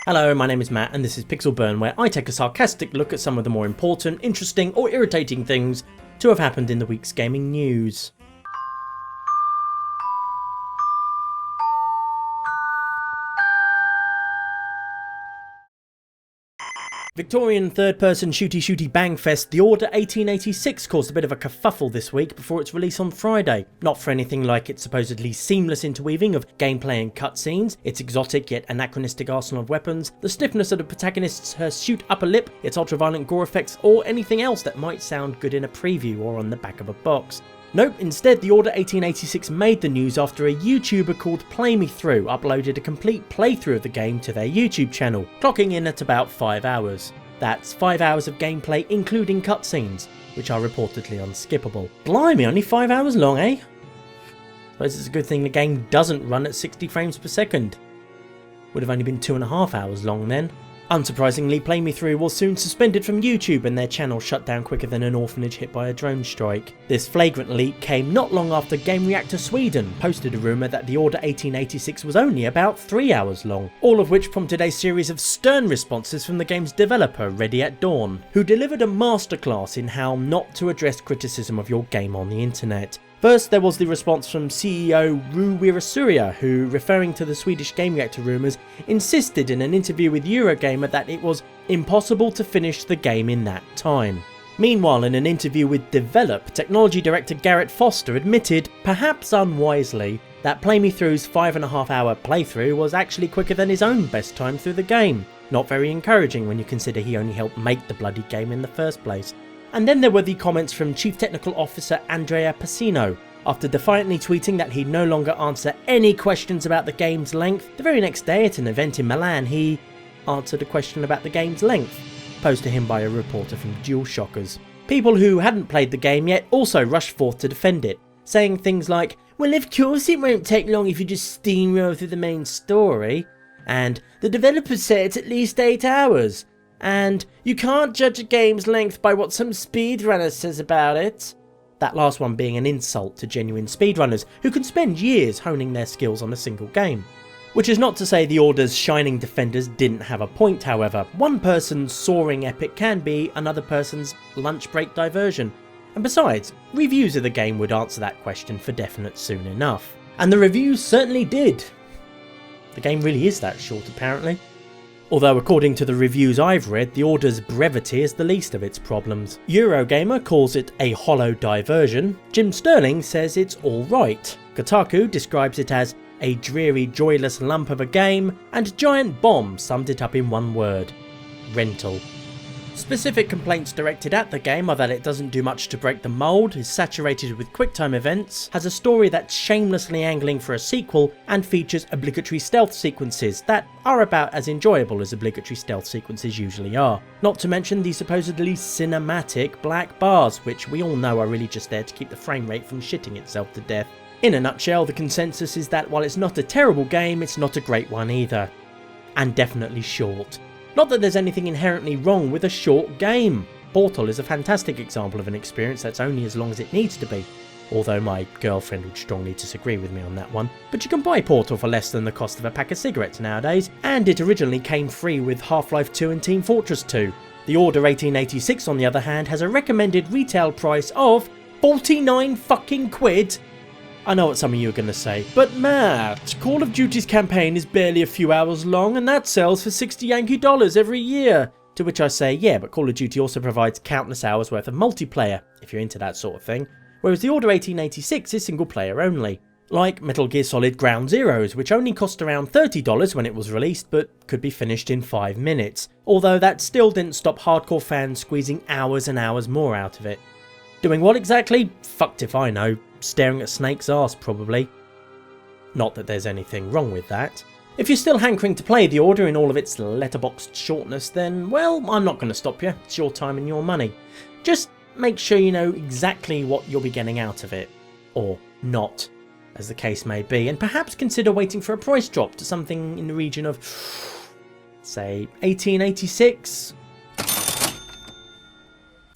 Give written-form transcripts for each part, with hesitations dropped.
Hello, my name is Matt and this is Pixel Burn, where I take a sarcastic look at some of the more important, interesting or irritating things to have happened in the week's gaming news. Victorian third-person shooty bang fest The Order 1886 caused a bit of a kerfuffle this week before its release on Friday. Not for anything like its supposedly seamless interweaving of gameplay and cutscenes, its exotic yet anachronistic arsenal of weapons, the stiffness of the protagonist's hirsute upper lip, its ultra-violent gore effects, or anything else that might sound good in a preview or on the back of a box. Nope, instead The Order 1886 made the news after a YouTuber called Play Me Through uploaded a complete playthrough of the game to their YouTube channel, clocking in at about 5 hours. That's 5 hours of gameplay including cutscenes, which are reportedly unskippable. Blimey, only 5 hours long, eh? Suppose it's a good thing the game doesn't run at 60 frames per second. Would have only been 2.5 hours long then. Unsurprisingly, Play Me Through was soon suspended from YouTube and their channel shut down quicker than an orphanage hit by a drone strike. This flagrant leak came not long after Game Reactor Sweden posted a rumour that The Order 1886 was only about 3 hours long, all of which prompted a series of stern responses from the game's developer Ready at Dawn, who delivered a masterclass in how not to address criticism of your game on the internet. First, there was the response from CEO Ru Wirasuria, who, referring to the Swedish Game Reactor rumours, insisted in an interview with Eurogamer that it was impossible to finish the game in that time. Meanwhile, in an interview with Develop, technology director Garrett Foster admitted, perhaps unwisely, that Play Me Through's 5.5 hour playthrough was actually quicker than his own best time through the game. Not very encouraging when you consider he only helped make the bloody game in the first place. And then there were the comments from Chief Technical Officer Andrea Pacino. After defiantly tweeting that he'd no longer answer any questions about the game's length, the very next day at an event in Milan he answered a question about the game's length, posed to him by a reporter from DualShockers. People who hadn't played the game yet also rushed forth to defend it, saying things like, well, of course it won't take long if you just steamroll through the main story, and the developers say it's at least 8 hours. And you can't judge a game's length by what some speedrunner says about it. That last one being an insult to genuine speedrunners who can spend years honing their skills on a single game. Which is not to say The Order's shining defenders didn't have a point, however. One person's soaring epic can be another person's lunch break diversion. And besides, reviews of the game would answer that question for definite soon enough. And the reviews certainly did. The game really is that short apparently. Although according to the reviews I've read, The Order's brevity is the least of its problems. Eurogamer calls it a hollow diversion, Jim Sterling says it's alright, Kotaku describes it as a dreary joyless lump of a game, and Giant Bomb summed it up in one word: rental. Specific complaints directed at the game are that it doesn't do much to break the mould, is saturated with QuickTime events, has a story that's shamelessly angling for a sequel, and features obligatory stealth sequences that are about as enjoyable as obligatory stealth sequences usually are. Not to mention the supposedly cinematic black bars, which we all know are really just there to keep the frame rate from shitting itself to death. In a nutshell, the consensus is that while it's not a terrible game, it's not a great one either. And definitely short. Not that there's anything inherently wrong with a short game. Portal is a fantastic example of an experience that's only as long as it needs to be. Although my girlfriend would strongly disagree with me on that one. But you can buy Portal for less than the cost of a pack of cigarettes nowadays, and it originally came free with Half-Life 2 and Team Fortress 2. The Order 1886 on the other hand has a recommended retail price of 49 fucking quid. I know what some of you are going to say, but Matt, Call of Duty's campaign is barely a few hours long and that sells for $60 Yankee every year. To which I say, yeah, but Call of Duty also provides countless hours worth of multiplayer, if you're into that sort of thing, whereas The Order 1886 is single player only. Like Metal Gear Solid Ground Zeroes, which only cost around $30 when it was released, but could be finished in 5 minutes, although that still didn't stop hardcore fans squeezing hours and hours more out of it. Doing what exactly? Fucked if I know. Staring at Snake's arse probably. Not that there's anything wrong with that. If you're still hankering to play The Order in all of its letterboxed shortness, then well, I'm not going to stop you. It's your time and your money. Just make sure you know exactly what you'll be getting out of it. Or not, as the case may be, and perhaps consider waiting for a price drop to something in the region of, say, 1886.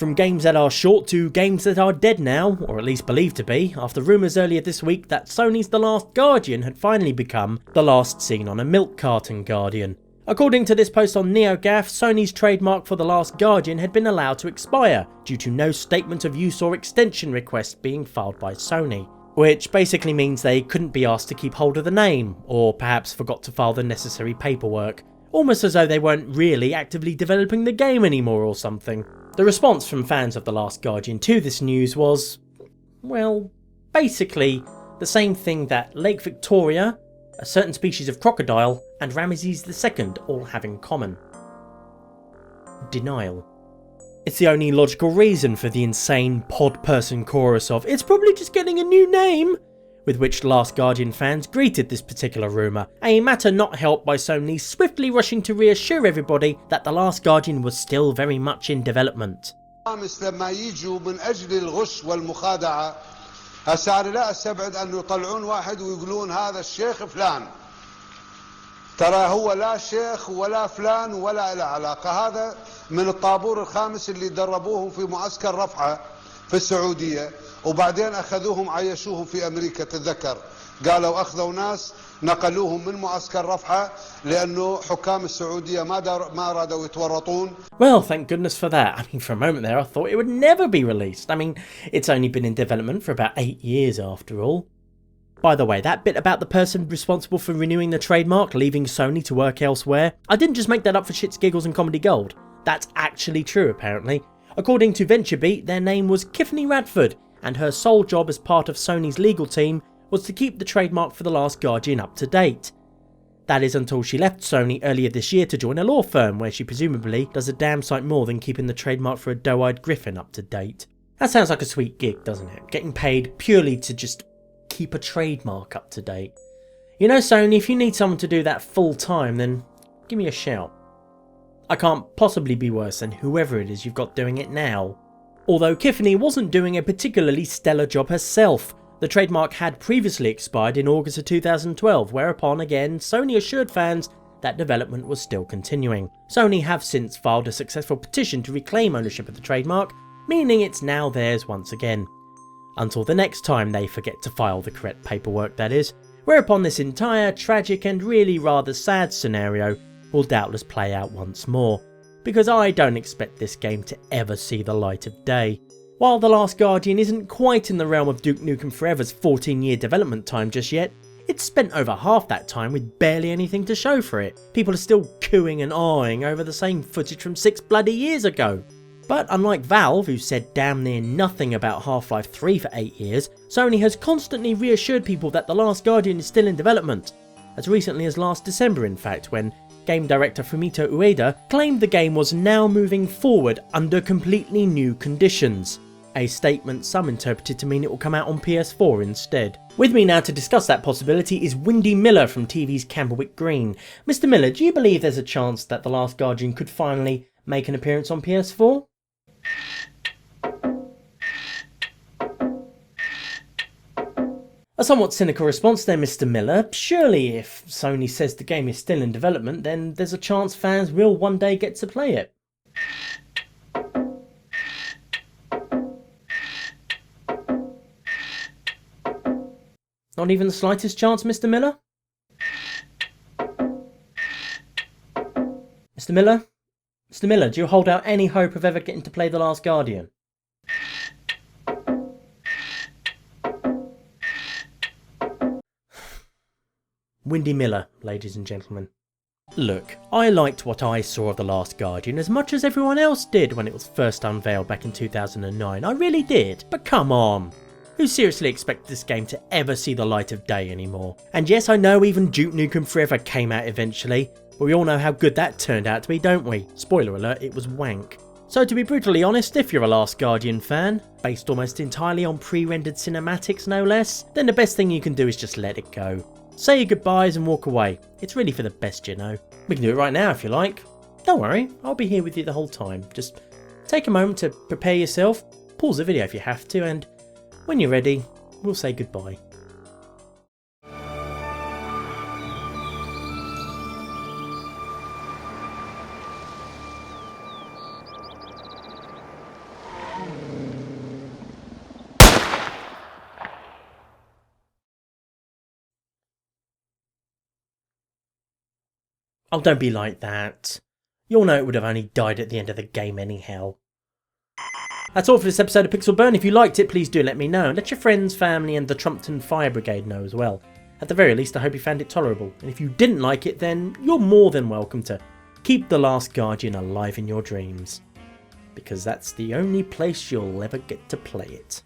From games that are short to games that are dead now, or at least believed to be, after rumours earlier this week that Sony's The Last Guardian had finally become the last seen on a milk carton Guardian. According to this post on NeoGAF, Sony's trademark for The Last Guardian had been allowed to expire due to no statement of use or extension request being filed by Sony, which basically means they couldn't be asked to keep hold of the name, or perhaps forgot to file the necessary paperwork, almost as though they weren't really actively developing the game anymore or something. The response from fans of The Last Guardian to this news was, well, basically the same thing that Lake Victoria, a certain species of crocodile, and Ramesses II all have in common. Denial. It's the only logical reason for the insane pod person chorus of "it's probably just getting a new name," with which Last Guardian fans greeted this particular rumour, a matter not helped by Sony swiftly rushing to reassure everybody that The Last Guardian was still very much in development. هسه أنا لا أستبعد أنه يطلعون واحد ويقولون هذا الشيخ فلان، ترى هو لا شيخ ولا فلان ولا له علاقة، هذا من الطابور الخامس اللي دربوهم في معسكر رفحة في السعودية، وبعدين أخذوهم عيشوهم في أمريكا. تتذكر قالوا أخذوا ناس نقلوهم من معسكر رفحة لأنه حكام السعودية ما رادوا يتورطون. Well, thank goodness for that. I mean, for a moment there I thought it would never be released. I mean, it's only been in development for about 8 years after all. By the way, that bit about the person responsible for renewing the trademark leaving Sony to work elsewhere, I didn't just make that up for shits, giggles and comedy gold. That's actually true apparently. According to VentureBeat, their name was Tiffany Radford, and her sole job as part of Sony's legal team was to keep the trademark for The Last Guardian up to date. That is until she left Sony earlier this year to join a law firm where she presumably does a damn sight more than keeping the trademark for a doe-eyed griffin up to date. That sounds like a sweet gig, doesn't it? Getting paid purely to just keep a trademark up to date. You know, Sony, if you need someone to do that full time, then give me a shout. I can't possibly be worse than whoever it is you've got doing it now. Although Tiffany wasn't doing a particularly stellar job herself. The trademark had previously expired in August of 2012, whereupon again Sony assured fans that development was still continuing. Sony have since filed a successful petition to reclaim ownership of the trademark, meaning it's now theirs once again. Until the next time they forget to file the correct paperwork, that is, whereupon this entire tragic and really rather sad scenario will doubtless play out once more, because I don't expect this game to ever see the light of day. While The Last Guardian isn't quite in the realm of Duke Nukem Forever's 14-year development time just yet, it's spent over half that time with barely anything to show for it. People are still cooing and awing over the same footage from 6 bloody years ago. But unlike Valve, who said damn near nothing about Half-Life 3 for 8 years, Sony has constantly reassured people that The Last Guardian is still in development. As recently as last December in fact, when game director Fumito Ueda claimed the game was now moving forward under completely new conditions. A statement some interpreted to mean it will come out on PS4 instead. With me now to discuss that possibility is Windy Miller from TV's Camberwick Green. Mr. Miller, do you believe there's a chance that The Last Guardian could finally make an appearance on PS4? A somewhat cynical response there, Mr. Miller. Surely if Sony says the game is still in development, then there's a chance fans will one day get to play it. Not even the slightest chance, Mr. Miller? Mr. Miller? Mr. Miller, do you hold out any hope of ever getting to play The Last Guardian? Windy Miller, ladies and gentlemen. Look, I liked what I saw of The Last Guardian as much as everyone else did when it was first unveiled back in 2009. I really did. But come on. Who seriously expects this game to ever see the light of day anymore? And yes, I know even Duke Nukem Forever came out eventually, but we all know how good that turned out to be, don't we? Spoiler alert, it was wank. So to be brutally honest, if you're a Last Guardian fan, based almost entirely on pre-rendered cinematics no less, then the best thing you can do is just let it go. Say your goodbyes and walk away. It's really for the best, you know. We can do it right now if you like. Don't worry, I'll be here with you the whole time. Just take a moment to prepare yourself, pause the video if you have to, and when you're ready, we'll say goodbye. Oh, don't be like that. You all know it would have only died at the end of the game anyhow. That's all for this episode of Pixel Burn. If you liked it, please do let me know. And let your friends, family and the Trumpton Fire Brigade know as well. At the very least, I hope you found it tolerable. And if you didn't like it, then you're more than welcome to keep The Last Guardian alive in your dreams. Because that's the only place you'll ever get to play it.